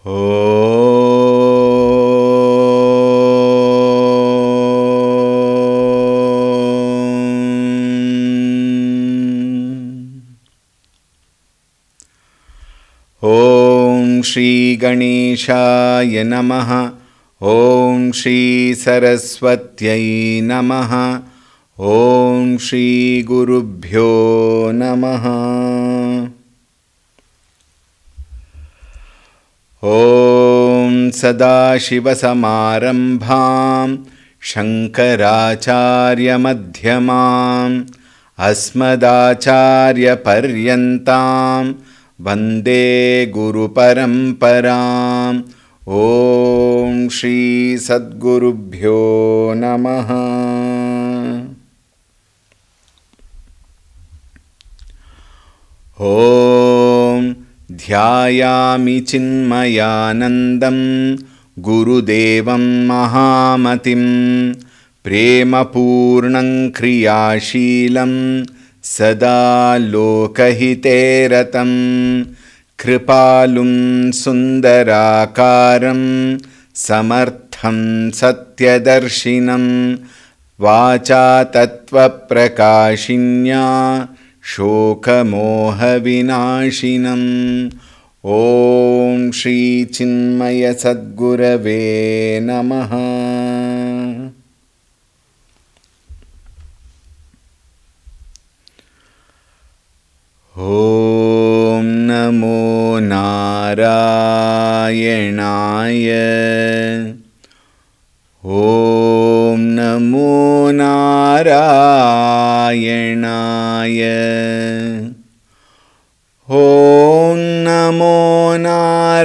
ॐ श्री गणेशाय नमः। ॐ श्री सरस्वत्यै नमः। ॐ श्री गुरुभ्यो नमः। ॐ सदाशिवसमारम्भां शङ्कराचार्यमध्यमाम् अस्मदाचार्यपर्यन्तां वन्दे गुरुपरम्पराम्। ॐ श्री सद्गुरुभ्यो नमः। ॐ ध्यायामि चिन्मयानन्दं गुरुदेवं महामतिं प्रेमपूर्णं क्रियाशीलं सदा लोकहिते रतं कृपालुं सुन्दराकारं समर्थं सत्यदर्शिनं वाचा तत्त्वप्रकाशिन्या शोकमोहविनाशिनम्। ॐ श्री चिन्मय सद्गुरवे नमः। ॐ नमो नारायणाय। ॐ नमो नारायणाय। ॐ नमो नारायणाय।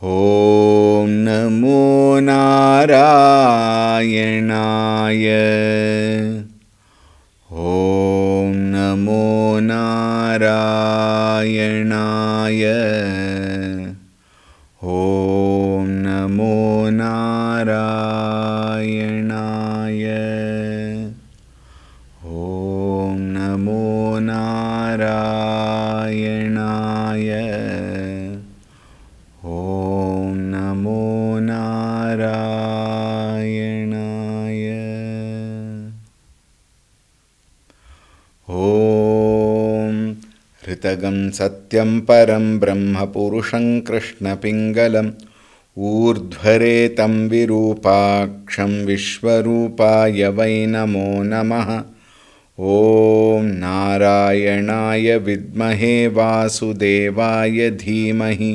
ॐ नमो नारायणाय। ॐ नमो नारायणाय। ॐ नमो नारायणाय। ॐ नमो नारायणाय। ॐ नमो नारायणाय। ॐ हृतगं सत्यं परं ब्रह्म पुरुषं कृष्णपिङ्गलम् ऊर्ध्वरेतं विरूपाक्षं विश्वरूपाय वै नमो नमः। ॐ नारायणाय विद्महे वासुदेवाय धीमहि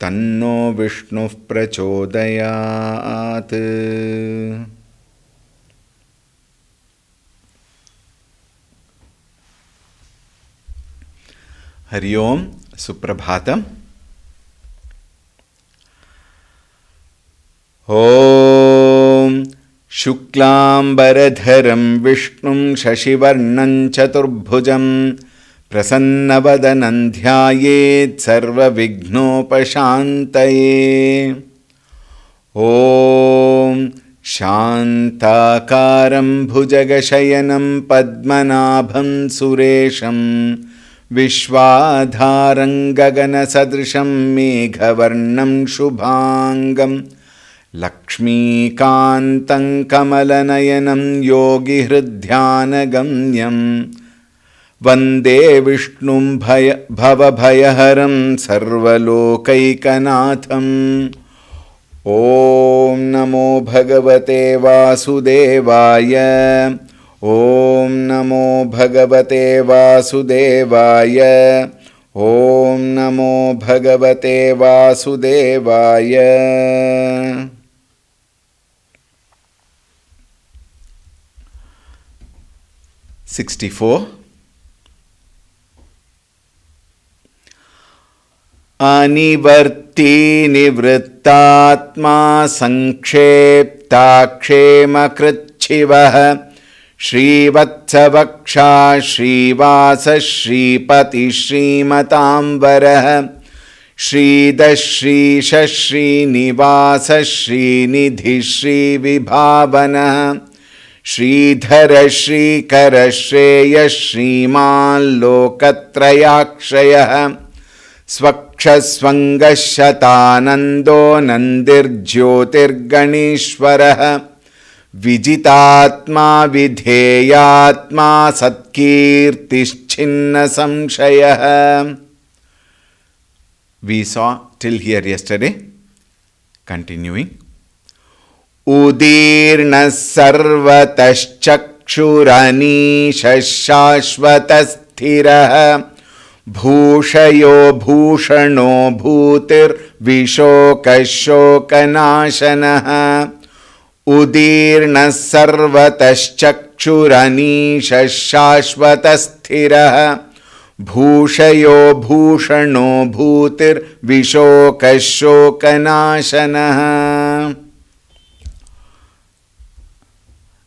तन्नो विष्णुः प्रचोदयात्। हरि ओं सुप्रभातम्। ॐ शुक्लाम्बरधरं विष्णुं शशिवर्णं चतुर्भुजं प्रसन्नवदनं ध्यायेत् सर्वविघ्नोपशान्तये। ॐ शान्ताकारं भुजगशयनं पद्मनाभं सुरेशं विश्वाधारं गगनसदृशं मेघवर्णं शुभाङ्गं लक्ष्मीकान्तं कमलनयनं योगिहृद्ध्यानगम्यं वन्दे विष्णुं भवभयहरं सर्वलोकैकनाथम्। ॐ नमो भगवते वासुदेवाय। ॐ नमो भगवते वासुदेवाय। ॐ नमो भगवते वासुदेवाय। 64 अनिवर्ती निवृत्तात्मा संक्षेप्ताक्षेमकृच्छिवः श्रीवत्सवक्षा श्रीवास श्रीपति श्रीमतांबरः श्रीदश्रीश श्रीनिवास श्रीनिधि श्रीविभावनः श्रीधर श्रीकर श्रेय श्रीमान् लोकत्रयाक्षयः स्वक्षस्वङ्गशतानन्दो नन्दिर्ज्योतिर्गणेश्वरः विजितात्मा विधेयात्मा सत्कीर्तिश्चिन्न संशयः. We saw till here yesterday. Continuing. उदीर्णः सर्वतश्चक्षुरनीशः शाश्वतस्थिरः भूषयो भूषणो भूतिर्विशोकः शोकनाशनः. उदीर्णः सर्वतश्चक्षुरनीशः शाश्वतस्थिरः भूषयो भूषणो भूतिर्विशोकः शोकनाशनः.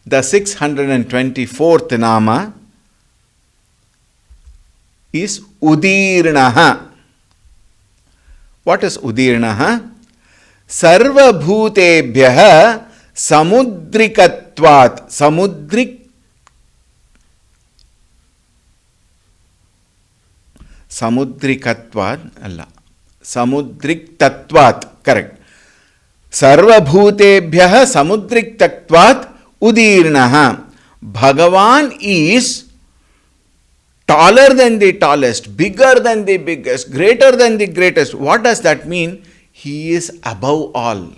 The 624th Nama is Udirnaha. What is Udirnaha? Sarva bhutebhyah samudrikatvat. Samudriktatvat. Correct. Sarva bhutebhyah samudriktatvat Udirnaha. Bhagavan is taller than the tallest, bigger than the biggest, greater than the greatest. What does that mean? He is above all.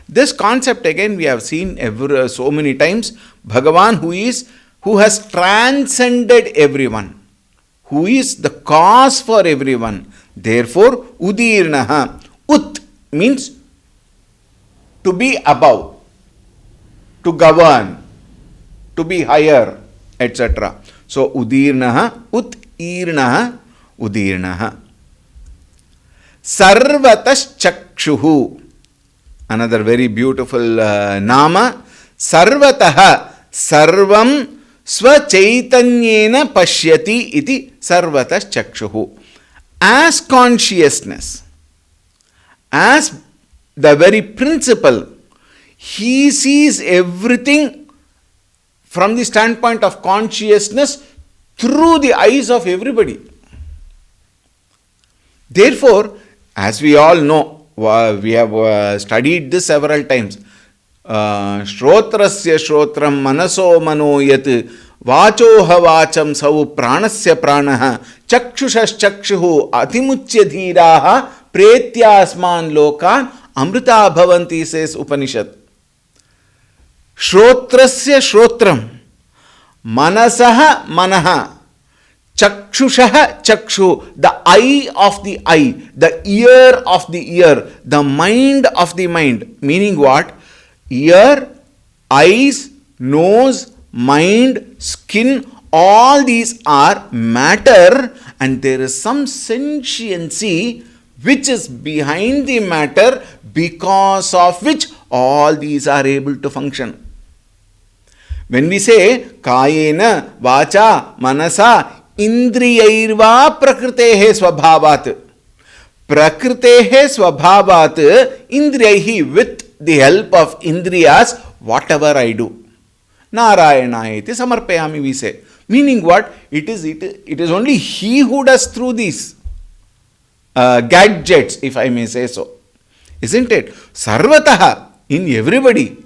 This concept again we have seen so many times. Bhagavan who has transcended everyone, who is the cause for everyone. Therefore, Udirnaha. Ut means to be above, to govern, to be higher, etc. So, Udirnaha, Ut-irnaha, Udirnaha. Sarvatas Chakshuhu. Another very beautiful Nama. Sarvataha, Sarvam Swachaitanyena Pashyati iti Sarvatas Chakshuhu. As consciousness, as the very principle, he sees everything from the standpoint of consciousness through the eyes of everybody. Therefore, as we all know, we have studied this several times. Shrotrasya shrotram manaso manoyat vachoha vacham sau pranasya pranaha chakshushash chakshuhu atimuchya dhiraha pretyasman lokan amrita bhavanti, says Upanishad. Shrotrasya shrotram manasaha manaha chakshushaha chakshu, the eye of the eye, the ear of the ear, the mind of the mind. Meaning what? Ear, eyes, nose, mind, skin, all these are matter, and there is some sentiency which is behind the matter, because of which all these are able to function. When we say Kayena, Vacha, Manasa, Indriyairva Prakritehe Swabhavat. Prakritehe Swabhavat Indriyahi, with the help of Indriyas, whatever I do. Narayana iti samarpayami, we say. Meaning what? It is only he who does through these gadgets, if I may say so. Isn't it? Sarvataha, in everybody.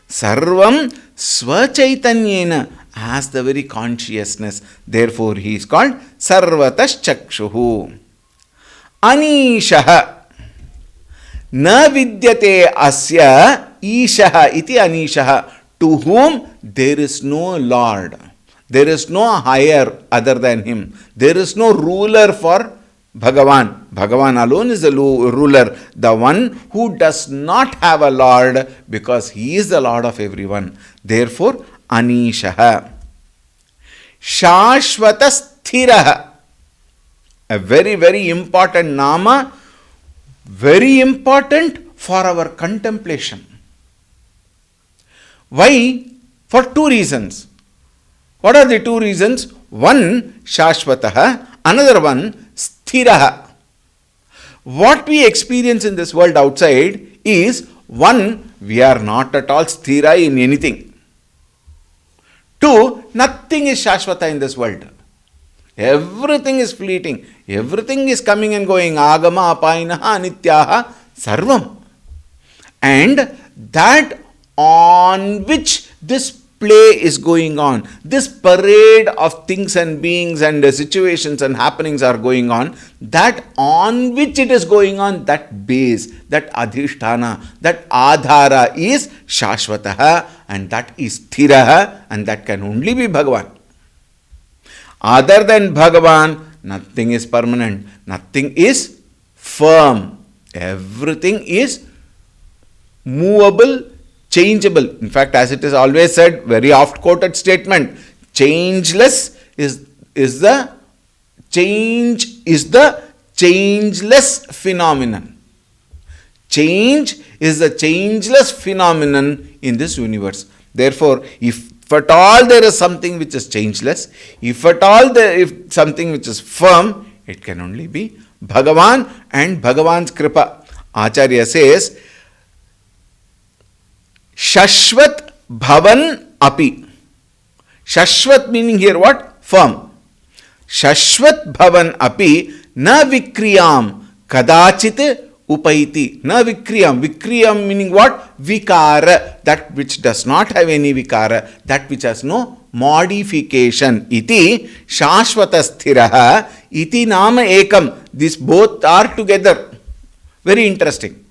Sarvam Swachaitanyena, as the very consciousness. Therefore, he is called Sarvatas Chakshuhu. Anishaha. Na vidyate asya ishaha iti anishaha. To whom there is no Lord. There is no higher other than him. There is no ruler for Bhagavan. Bhagavan alone is the ruler. The one who does not have a Lord, because he is the Lord of everyone. Therefore, Anishaha. Shashvatasthiraha. A very, very important Nama. Very important for our contemplation. Why? For two reasons. What are the two reasons? One, Shashvataha. Another one, Sthiraha. What we experience in this world outside is, one, we are not at all sthira in anything. to nothing is Shashvata in this world. Everything is fleeting. Everything is coming and going. Agama, apainaha, anityaha, sarvam. And that on which this play is going on, this parade of things and beings and situations and happenings are going on, that on which it is going on, that base, that adhisthana, that adhara is Shashvataha, and that is Sthiraha, and that can only be Bhagavan. Other than Bhagavan, nothing is permanent, nothing is firm. Everything is movable, changeable. In fact, as it is always said, very oft quoted statement, changeless is the changeless phenomenon. Change is the changeless phenomenon in this universe. Therefore, if at all there is something which is changeless, if at all there is something which is firm, it can only be Bhagavan and Bhagavan's Kripa. Acharya says, Shashvat Bhavan Api. Shashvat meaning here what? Firm. Shashvat Bhavan Api na vikriyam kadachit upaiti. Na vikriyam. Vikriyam meaning what? Vikara. That which does not have any vikara. That which has no modification. Iti Shashvata Sthiraha. Iti Nama Ekam. These both are together. Very interesting.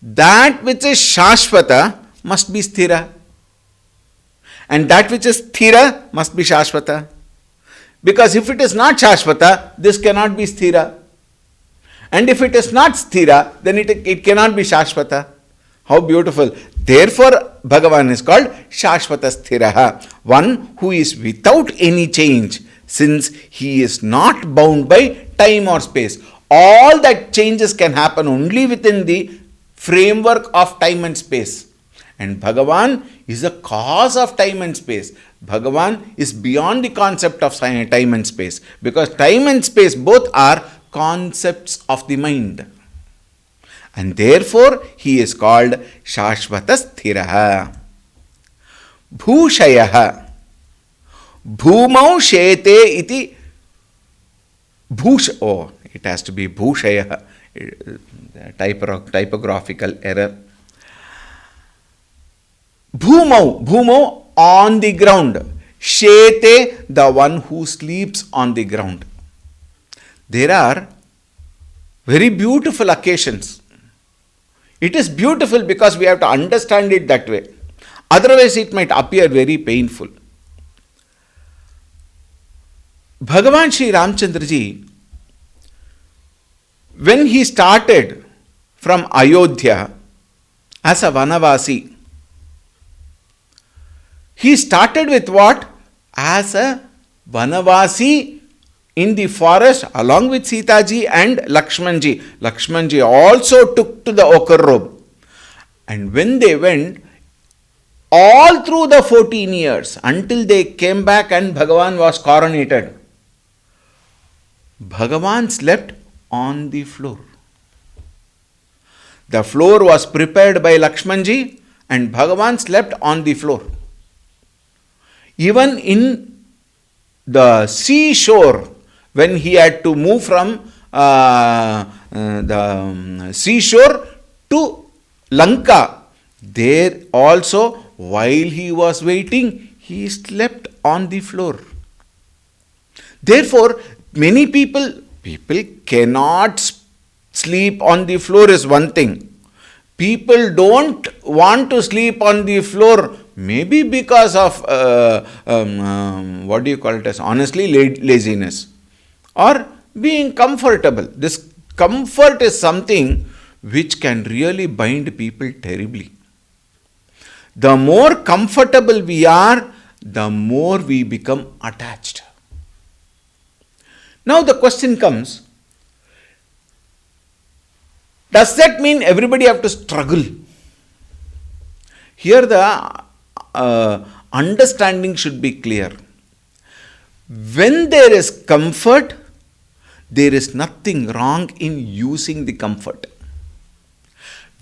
That which is Shashvata must be Sthira. And that which is Sthira must be Shashvata. Because if it is not Shashvata, this cannot be Sthira. And if it is not Sthira, then it cannot be Shashvata. How beautiful. Therefore, Bhagavan is called Shashvata Sthiraha. One who is without any change, since he is not bound by time or space. All that changes can happen only within the framework of time and space. And Bhagavan is the cause of time and space. Bhagavan is beyond the concept of time and space. Because time and space both are concepts of the mind. And therefore, he is called Shashvata Sthiraha. Bhushayaha. Bhumau shete iti. Oh, it has to be Bhushayaha. Typographical error. Bhumau, on the ground. Shete, the one who sleeps on the ground. There are very beautiful occasions. It is beautiful because we have to understand it that way. Otherwise, it might appear very painful. Bhagavan Sri Ramchandraji, when he started from Ayodhya as a Vanavasi, he started with what? As a Vanavasi in the forest along with Sitaji and Lakshmanji. Lakshmanji also took to the ochre robe. And when they went, all through the 14 years, until they came back and Bhagavan was coronated, Bhagavan slept on the floor. The floor was prepared by Lakshmanji and Bhagavan slept on the floor. Even in the seashore, when he had to move from the seashore to Lanka, there also, while he was waiting, he slept on the floor. Therefore, many people cannot sleep on the floor is one thing. People don't want to sleep on the floor, maybe because of, honestly, laziness. Or being comfortable. This comfort is something which can really bind people terribly. The more comfortable we are, the more we become attached. Now the question comes, does that mean everybody have to struggle? Here the understanding should be clear. When there is comfort, there is nothing wrong in using the comfort.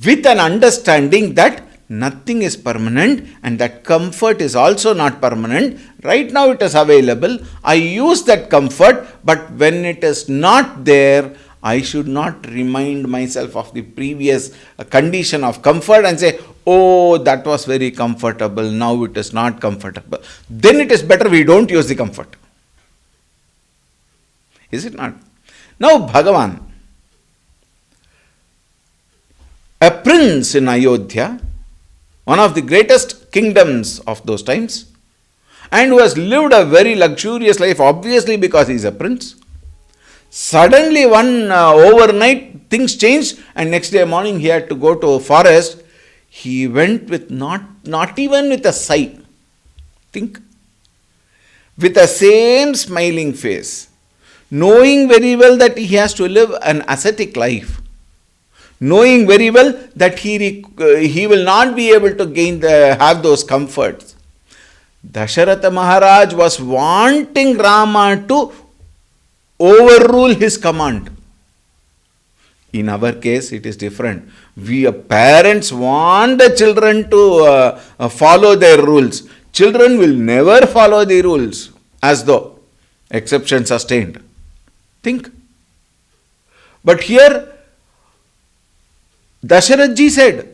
With an understanding that nothing is permanent, and that comfort is also not permanent. Right now it is available. I use that comfort, but when it is not there, I should not remind myself of the previous condition of comfort and say, oh, that was very comfortable, now it is not comfortable. Then it is better we don't use the comfort. Is it not? Now Bhagavan, a prince in Ayodhya, one of the greatest kingdoms of those times, and who has lived a very luxurious life, obviously because he is a prince. Suddenly overnight things changed, and next day morning he had to go to a forest. He went with not even with a sigh. Think. With the same smiling face, knowing very well that he has to live an ascetic life, knowing very well that he will not be able to have those comforts. Dasharatha Maharaj was wanting Rama to overrule his command. In our case, it is different. We parents want the children to follow their rules. Children will never follow the rules, as though exception sustained. Think. But here, Dasharatha ji said,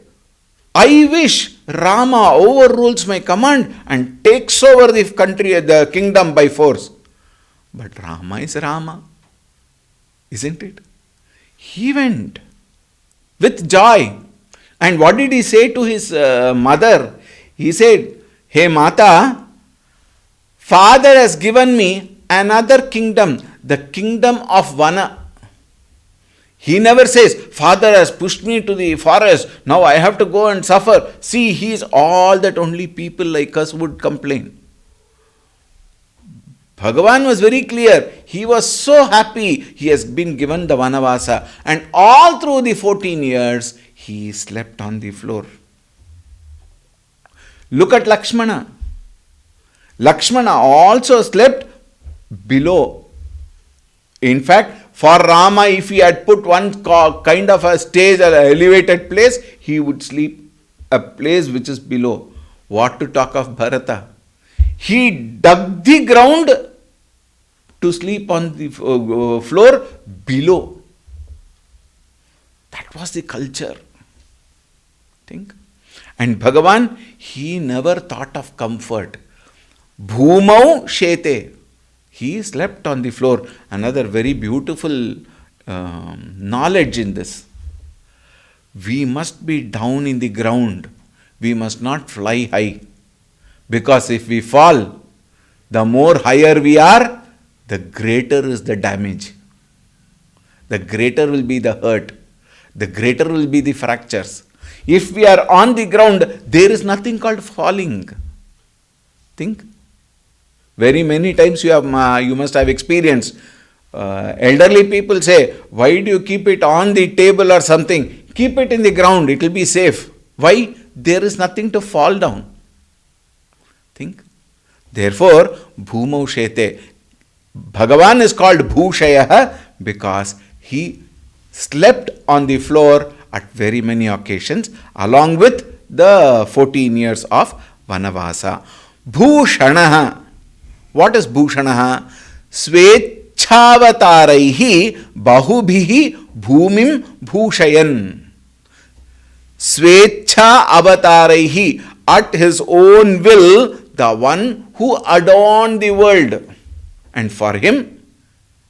I wish Rama overrules my command and takes over the country, the kingdom by force. But Rama is Rama, isn't it? He went with joy. And what did he say to his mother? He said, Hey Mata, Father has given me another kingdom, the kingdom of Vana. He never says, Father has pushed me to the forest, now I have to go and suffer. See, he is all that only people like us would complain. Bhagavan was very clear. He was so happy he has been given the Vanavasa. And all through the 14 years, he slept on the floor. Look at Lakshmana. Lakshmana also slept below. In fact, for Rama, if he had put one kind of a stage or an elevated place, he would sleep a place which is below. What to talk of Bharata? He dug the ground to sleep on the floor below. That was the culture. Think. And Bhagavan, he never thought of comfort. Bhumau shete. He slept on the floor. Another very beautiful knowledge in this. We must be down in the ground. We must not fly high. Because if we fall, the more higher we are, the greater is the damage. The greater will be the hurt. The greater will be the fractures. If we are on the ground, there is nothing called falling. Think. Very many times you must have experienced. Elderly people say, why do you keep it on the table or something? Keep it in the ground, it will be safe. Why? There is nothing to fall down. Think. Therefore, Bhumau Shete. Bhagavan is called Bhushayaha because he slept on the floor at very many occasions along with the 14 years of Vanavasa. Bhushanaha. What is Bhushanaha? Svechhaavataraihi bahubhihi bhumim bhushayan. Svecha avataraihi. At his own will, the one who adorned the world. And for him,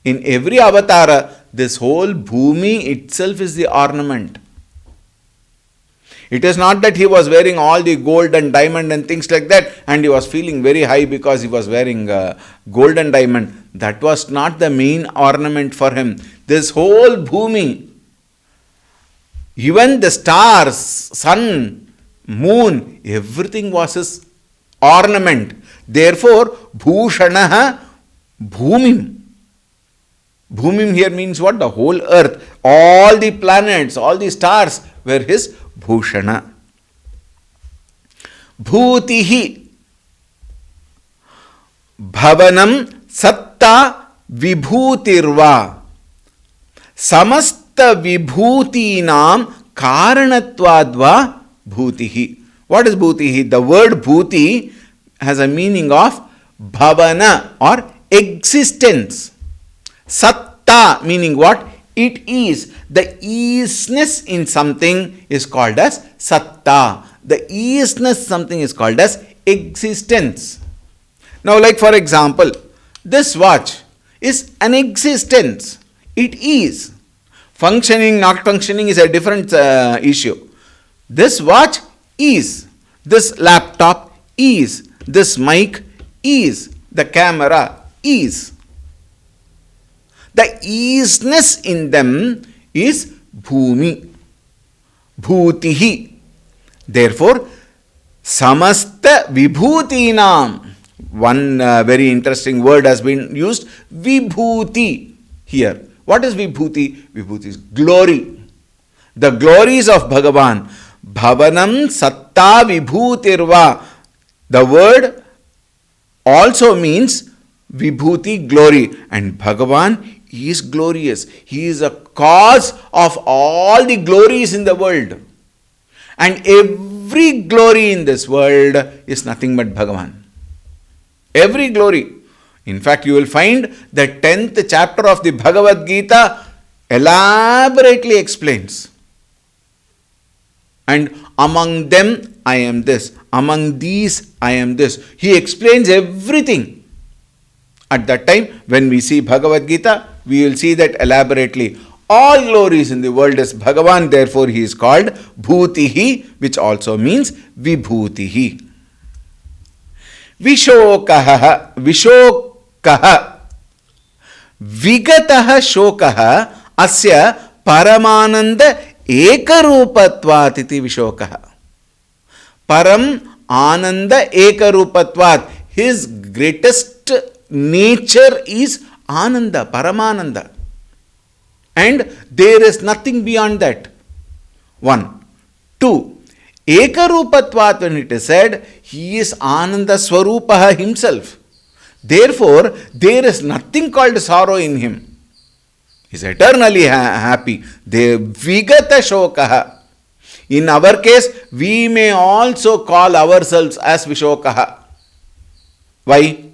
in every avatara, this whole bhumi itself is the ornament. It is not that he was wearing all the gold and diamond and things like that and he was feeling very high because he was wearing gold and diamond. That was not the main ornament for him. This whole bhumi, even the stars, sun, moon, everything was his ornament. Therefore, bhushanaha bhumim. Bhumim here means what? The whole earth. All the planets, all the stars were his bhushana. Bhutihi. Bhavanam satta vibhutirva. Samasta vibhutinam karanattvadva bhutihi. What is bhutihi? The word bhuti has a meaning of bhavana or existence. Satta meaning what? It is. The isness in something is called as satta. The isness something is called as existence. Now, like for example, this watch is an existence. It is. Functioning, not functioning is a different issue. This watch is. This laptop is. This mic is. The camera is. The isness in them is bhumi, bhutihi. Therefore, samasta vibhutinam. One very interesting word has been used, vibhuti here. What is vibhuti? Vibhuti is glory. The glories of Bhagavan. Bhavanam satta vibhutirva. The word also means vibhuti, glory. And Bhagavan is glorious. He is a cause of all the glories in the world. And every glory in this world is nothing but Bhagavan. Every glory. In fact, you will find the 10th chapter of the Bhagavad Gita elaborately explains. And among them I am this. Among these I am this. He explains everything. At that time, when we see Bhagavad Gita, we will see that elaborately. All glories in the world is Bhagavan, therefore he is called Bhutihi, which also means Vibhutihi. Vishokaha, Vishokaha, Vigataha Shokaha, Asya Paramananda Ekarupatvat iti Vishokaha. Param Ananda Ekarupatvat. His greatest nature is Ananda, Paramananda. And there is nothing beyond that. 1. 2. Ekarupatvat, when it is said, he is Ananda Swarupaha himself. Therefore, there is nothing called sorrow in him. He is eternally happy. The Vigata Shokaha. In our case, we may also call ourselves as Vishokaha. Why?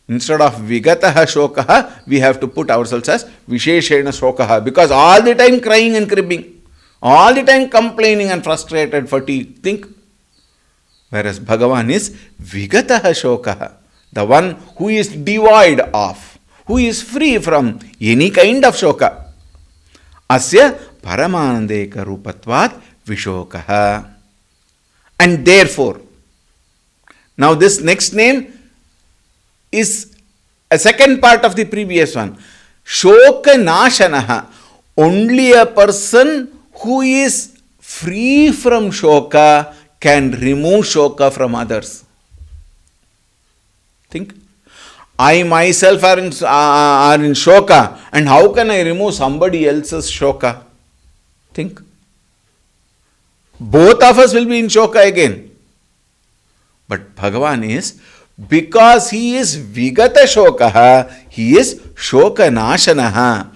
Instead of Vigataha Shokaha, we have to put ourselves as Visheshena Shokaha, because all the time crying and cribbing, all the time complaining and frustrated, fatigued. Think. Whereas Bhagavan is Vigataha Shokaha, the one who is devoid of, who is free from any kind of shoka. Asya Paramanandeka Rupatvat Vishokaha. And therefore, now this next name is a second part of the previous one. Shoka Nashanaha. Only a person who is free from shoka can remove shoka from others. Think. I myself are in shoka, and how can I remove somebody else's shoka? Think. Both of us will be in shoka again. But Bhagavan is, because he is Vigata Shokaha, he is Shoka Nashanaha.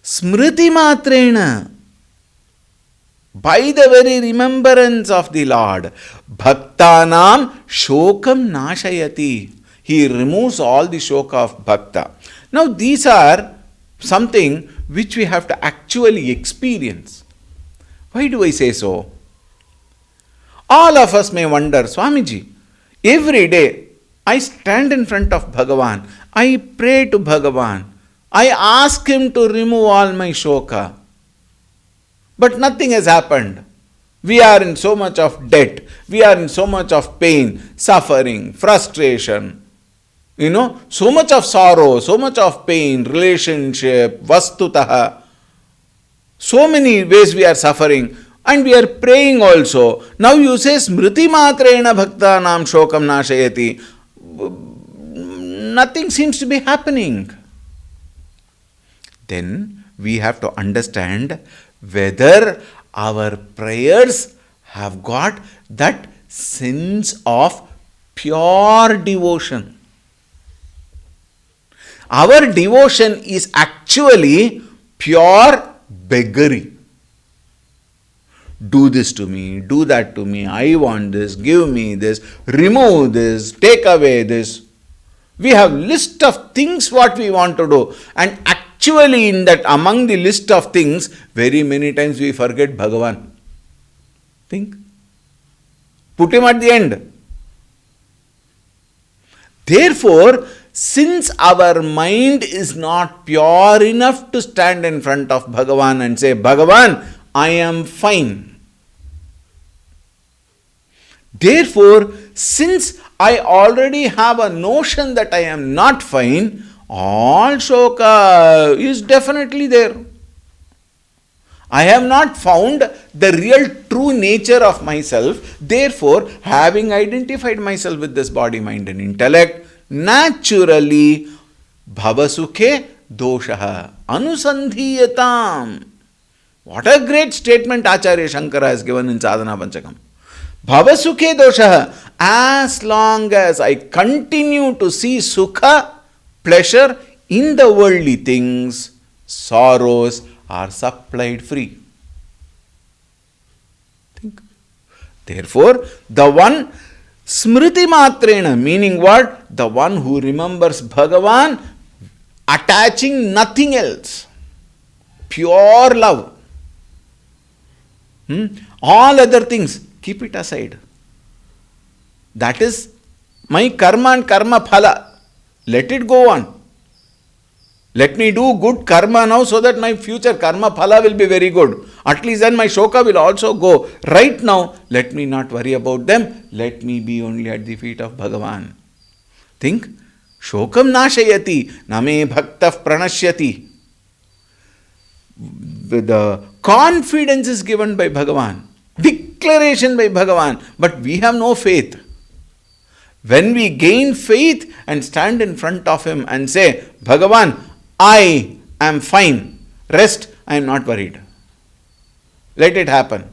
Smriti Matrena. By the very remembrance of the Lord, Bhaktanam Shokam Nashayati. He removes all the shoka of Bhakta. Now these are something which we have to actually experience. Why do I say so? All of us may wonder, Swamiji, every day I stand in front of Bhagavan, I pray to Bhagavan, I ask him to remove all my shoka. But nothing has happened. We are in so much of debt, we are in so much of pain, suffering, frustration, so much of sorrow, so much of pain, relationship, vastutaha. So many ways we are suffering. And we are praying also. Now you say, Smriti Matrena Bhaktanam Shokam Nashayati. Nothing seems to be happening. Then we have to understand whether our prayers have got that sense of pure devotion. Our devotion is actually pure beggary. Do this to me, do that to me, I want this, give me this, remove this, take away this. We have list of things what we want to do, and actually in that among the list of things, very many times we forget Bhagavan. Think. Put him at the end. Therefore, since our mind is not pure enough to stand in front of Bhagavan and say, Bhagavan, I am fine. Therefore, since I already have a notion that I am not fine, all shoka is definitely there. I have not found the real true nature of myself. Therefore, having identified myself with this body, mind and intellect, naturally, bhavasukhe doshaha anusandhiyatam. What a great statement Acharya Shankara has given in Sadhana Panchakam. Bhavasukhe doshaha. As long as I continue to see sukha, pleasure in the worldly things, sorrows are supplied free. Think. Therefore, the one smriti matrena, meaning what? The one who remembers Bhagavan, attaching nothing else. Pure love. All other things, keep it aside. That is my karma and karma phala. Let it go on. Let me do good karma now so that my future karma phala will be very good. At least then my shoka will also go. Right now, let me not worry about them. Let me be only at the feet of Bhagavan. Think. Shokam nashayati, name bhaktah pranashyati. The confidence is given by Bhagavan. Declaration by Bhagavan. But we have no faith. When we gain faith and stand in front of him and say, Bhagavan, I am fine. Rest, I am not worried. Let it happen.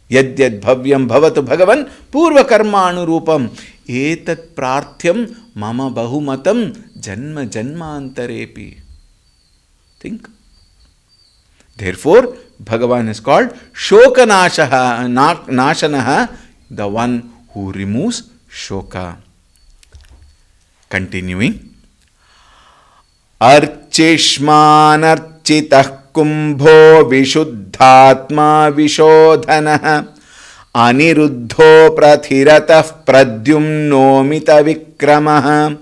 Yad yad bhavyam bhavatu Bhagavan purva karma anurupam etat prarthyam mama bahumatam janma janmantarepi. Think. Therefore, Bhagavan is called Shokanashaha, Nashanaha, the one who removes shoka. Continuing. Archishman architah kumbho vishuddhatma vishodhanah aniruddho prathiratah pradyumnomita vikramah.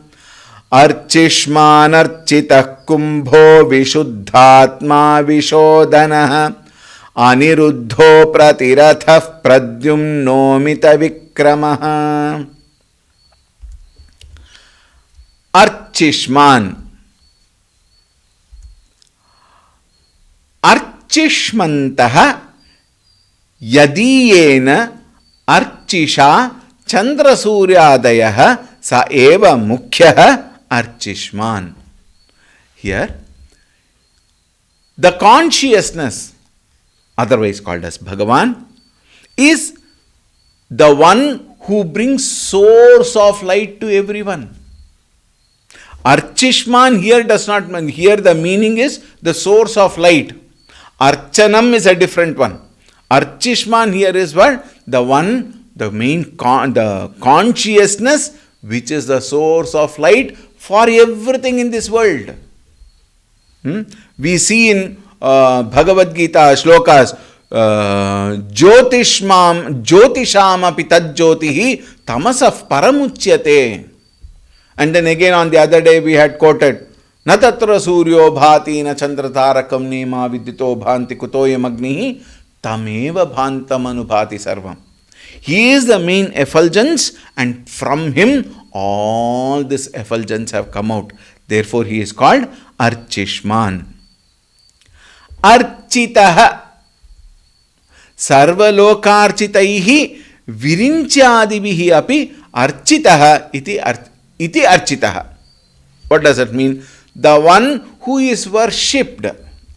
Archishman architah kumbho vishuddhatma vishodhanah aniruddho pratirathah pradyumnomita vikramah. Archishman. Archishmantaha yadiyena archisha chandrasuryadayaha sa eva mukhyaha archishman. Here, the consciousness, otherwise called as Bhagavan, is the one who brings source of light to everyone. Archishman here does not mean, here the meaning is the source of light. Archanam is a different one. Archishman here is what? The one, the main, the consciousness which is the source of light for everything in this world. We see in Bhagavad Gita shlokas, Jyotisham api tad jyotihi tamasaf paramuchyate. And then again on the other day we had quoted, Na tatra suryo bhati na chandra tarakam nema vidito bhanti kutoyam agnihi tameva bhantam anubhati sarvam. He is the main effulgence and from him all this effulgence have come out. Therefore he is called Archishman. Architaha. Sarvalokarchitaihi virinchadibihi api architaha iti architaha. What does it mean? The one who is worshipped.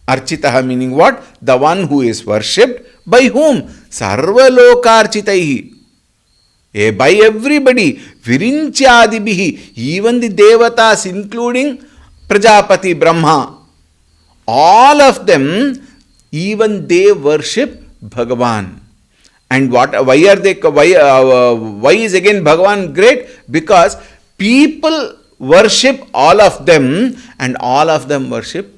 Architaha meaning what? The one who is worshipped by whom? Sarvalokarchitaihi. By everybody. Virinchadibihi. Even the devatas including Prajapati, Brahma. All of them, even they worship Bhagavan. And why are they, why is again Bhagavan great? Because people worship all of them and all of them worship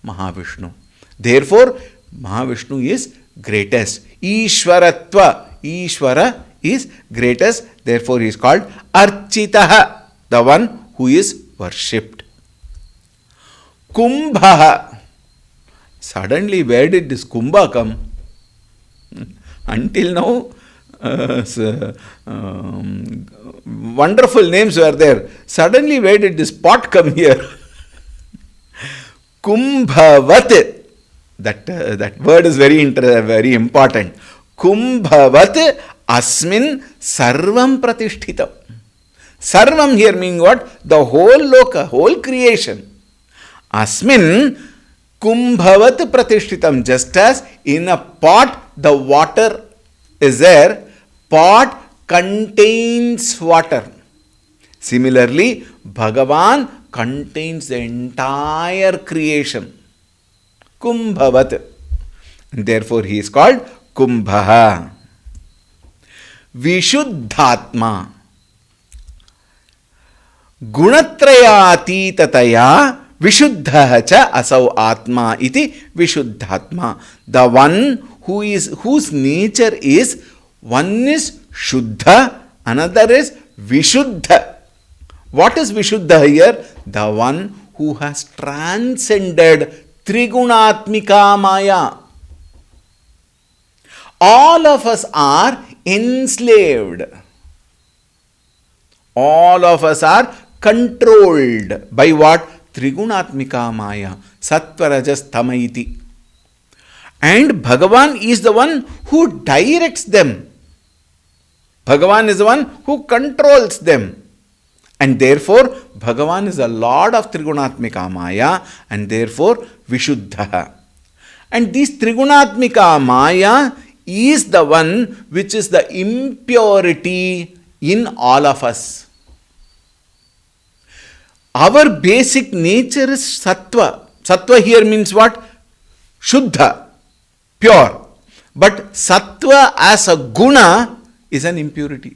Mahavishnu. Therefore, Mahavishnu is greatest. Ishwaratva. Ishwara is greatest. Therefore, he is called Architaha, the one who is worshipped. Kumbhaha. Suddenly, where did this Kumbha come? Until now, wonderful names were there. Suddenly, where did this pot come here? Kumbhavat. That word is very important. Kumbhavat asmin sarvam pratishthitam. Sarvam here meaning what? The whole loka, whole creation. Asmin kumbhavat pratishthitam. Just as in a pot the water is there, pot contains water. Similarly, Bhagavan contains the entire creation. Kumbhavat. And therefore, he is called Kumbhaha. Vishuddhatma. Gunatrayaatitataya Vishuddha cha asau atma iti Vishuddhatma. The one whose nature is, one is Shuddha, another is Vishuddha. What is Vishuddha here? The one who has transcended Trigunatmika Maya. All of us are enslaved. All of us are controlled by what? Trigunatmika Maya. Sattva Rajas Tama iti. And Bhagavan is the one who directs them. Bhagavan is the one who controls them. And therefore, Bhagavan is the Lord of Trigunatmika Maya, and therefore Vishuddha. And this Trigunatmika Maya is the one which is the impurity in all of us. Our basic nature is Sattva. Sattva here means what? Shuddha, pure. But Sattva as a guna is an impurity.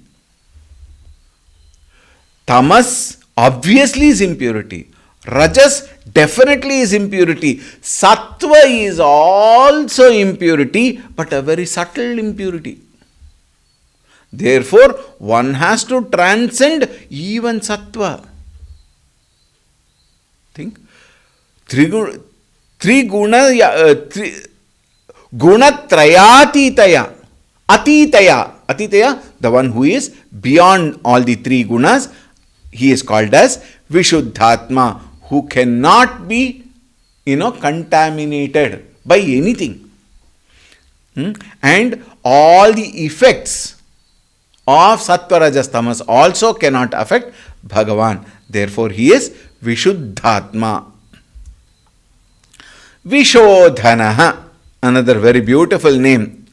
Tamas obviously is impurity. Rajas definitely is impurity. Sattva is also impurity, but a very subtle impurity. Therefore, one has to transcend even Sattva. Think. Gunatrayatitaya. Atitaya, the one who is beyond all the three gunas, he is called as Vishuddhatma, who cannot be, contaminated by anything. And all the effects of Sattva Rajas Tamas also cannot affect Bhagavan. Therefore, he is Vishuddhatma. Vishodhanaha, another very beautiful name.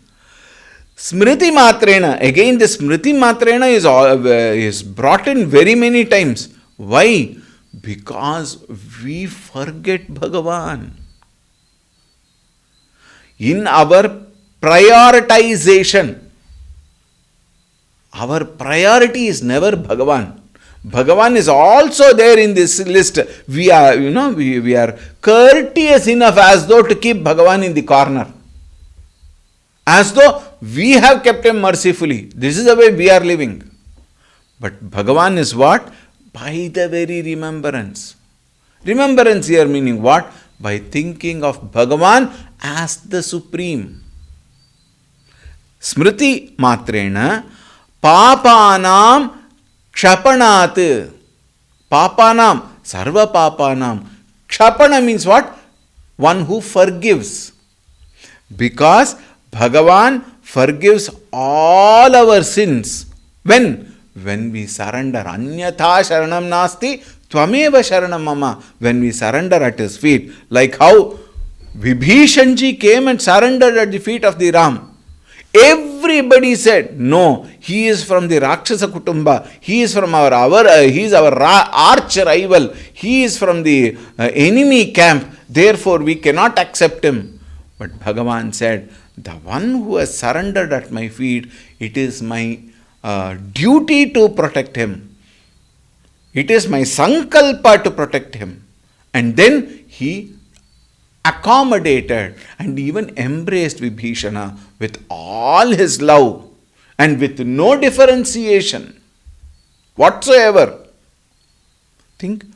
Smriti Matrena, again this Smriti Matrena is brought in very many times. Why? Because we forget Bhagavan. In our prioritization, our priority is never Bhagavan. Bhagavan is also there in this list. We are, we are courteous enough as though to keep Bhagavan in the corner. As though we have kept him mercifully. This is the way we are living. But Bhagavan is what? By the very remembrance. Remembrance here meaning what? By thinking of Bhagavan as the Supreme. Smriti Matrena Papanam Kshapanat. Papanam, Sarva Papanam. Kshapana means what? One who forgives. Because Bhagavan forgives all our sins. When? When we surrender. Anyatha sharanam nasti tvameva sharanam mama. When we surrender at his feet. Like how Vibhishanji came and surrendered at the feet of the Ram. Everybody said, no, he is from the Rakshasa Kutumba. He is from he is our arch rival. He is from the enemy camp. Therefore, we cannot accept him. But Bhagavan said, The one who has surrendered at my feet, it is my duty to protect him. It is my sankalpa to protect him. And then he accommodated and even embraced Vibhishana with all his love and with no differentiation whatsoever. Think,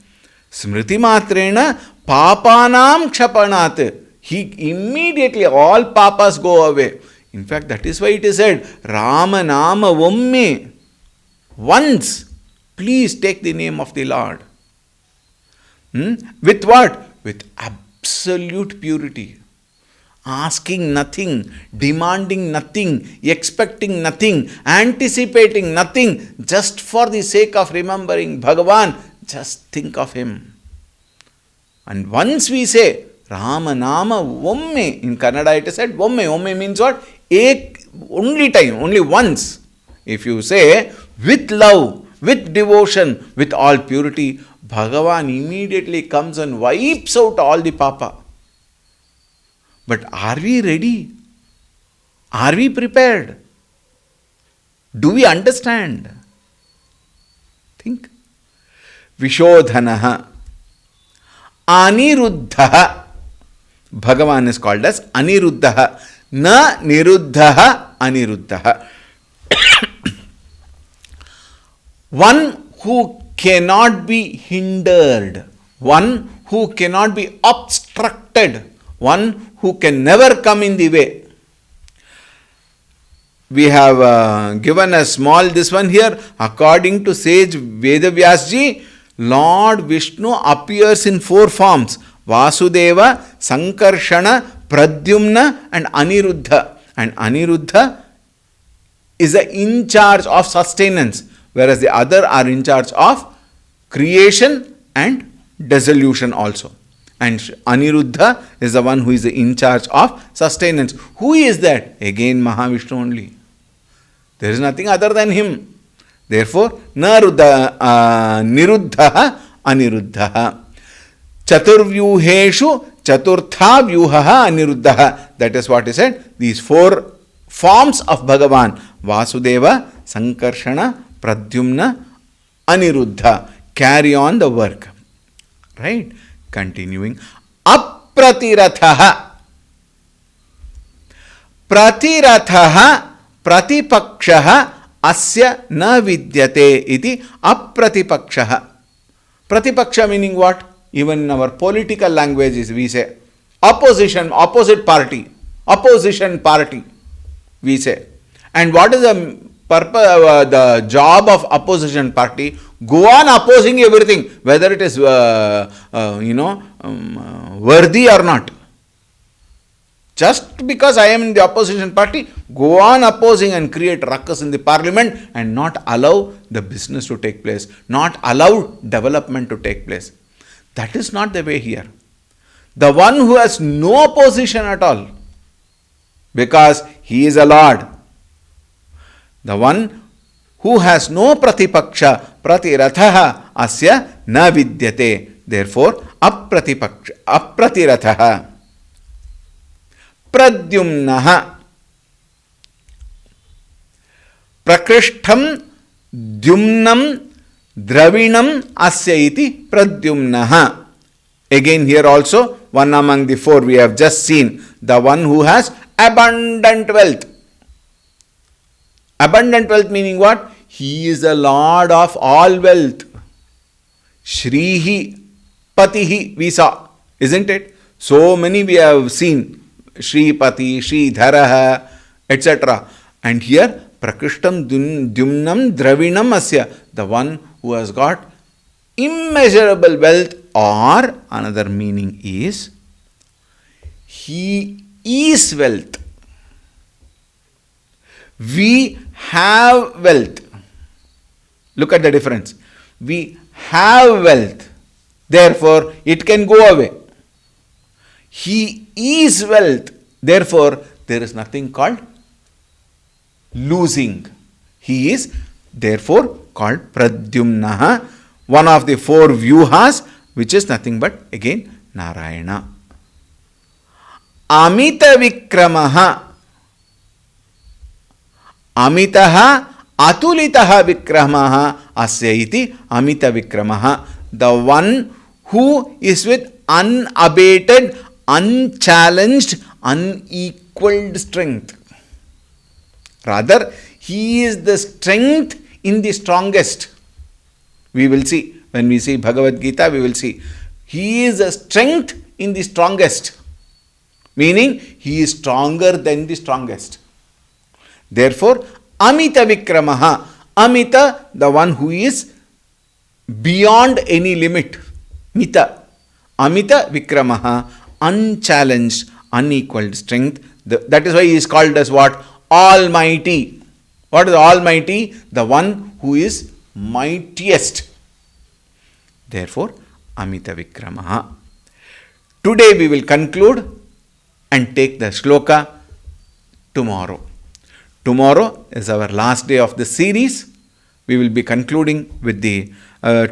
Smriti Matrena Papanam Kshapanat. He immediately, all papas go away. In fact, that is why it is said, Rama Nama Vamme. Once, please take the name of the Lord. With what? With absolute purity. Asking nothing, demanding nothing, expecting nothing, anticipating nothing, just for the sake of remembering Bhagavan, just think of him. And once we say, Rama Nama Vamme, in Kannada it is said Vamme. Vamme means what? Only time, only once. If you say with love, with devotion, with all purity, Bhagavan immediately comes and wipes out all the papa. But are we ready? Are we prepared? Do we understand? Think. Vishodhanaha. Aniruddhaha. Bhagavan is called as Aniruddhaha. Na Niruddhaha Aniruddhaha. One who cannot be hindered, one who cannot be obstructed, one who can never come in the way. We have given a small this one here. According to sage Vedavyasji, Lord Vishnu appears in 4 forms: Vasudeva, Sankarshana, Pradyumna and Aniruddha. And Aniruddha is in charge of sustenance, whereas the other are in charge of creation and dissolution also. And Aniruddha is the one who is in charge of sustenance. Who is that? Again Mahavishnu only. There is nothing other than him. Therefore, Niruddha Aniruddha. Chaturvyuheshu Chaturtha Vyuhaha Aniruddha. That is what is said. These 4 forms of Bhagavan: Vasudeva, Sankarshana, Pradyumna, Aniruddha. Carry on the work. Right? Continuing. Apratirataha. Pratirathaha Pratipakshaha Asya Na Vidyate iti Apratipakshaha. Pratipaksha meaning what? Even in our political languages we say opposition, opposite party, opposition party, we say. And what is the purpose, the job of opposition party? Go on opposing everything, whether it is worthy or not. Just because I am in the opposition party, go on opposing and create ruckus in the parliament and not allow the business to take place, not allow development to take place. That is not the way here. The one who has no opposition at all, because he is a Lord. The one who has no pratipaksha, pratirathaha asya na vidyate. Therefore, apratirathaha. Pradyumnaha. Prakrishtham dyumnam dravinam asya iti pradyumnaha. Again here also, one among the 4 we have just seen. The one who has abundant wealth. Abundant wealth meaning what? He is the Lord of all wealth. Shrihi, Patihi, we saw, isn't it? So many we have seen. Shripati, Sridharaha, etc. And here, Prakrishtam Dyumnam Dravinam Asya, the one who has got immeasurable wealth, or another meaning is, he is wealth. We have wealth. Look at the difference. We have wealth. Therefore, it can go away. He is wealth. Therefore, there is nothing called losing. He is therefore called Pradyumnaha, one of the 4 Vyuhas, which is nothing but again Narayana. Amita Vikramaha. Amitaha atulitaha vikramaha asya iti amita vikramaha. The one who is with unabated, unchallenged, unequaled strength. Rather, he is the strength in the strongest. We will see. When we see Bhagavad Gita, we will see. He is the strength in the strongest. Meaning, he is stronger than the strongest. Therefore, Amita Vikramaha. Amita, the one who is beyond any limit. Mita. Amita Vikramaha. Unchallenged, unequaled strength. That is why he is called as what? Almighty. What is Almighty? The one who is mightiest. Therefore, Amita Vikramaha. Today we will conclude and take the shloka tomorrow. Tomorrow is our last day of the series. We will be concluding with the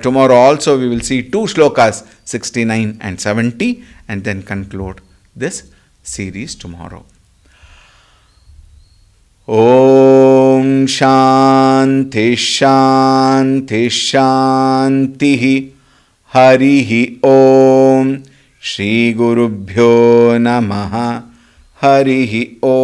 tomorrow also we will see 2 shlokas, 69 and 70, and then conclude this series tomorrow. Om Shanti Shanti Shanti Harihi Om Shri Gurubhyo Namaha Harihi Om.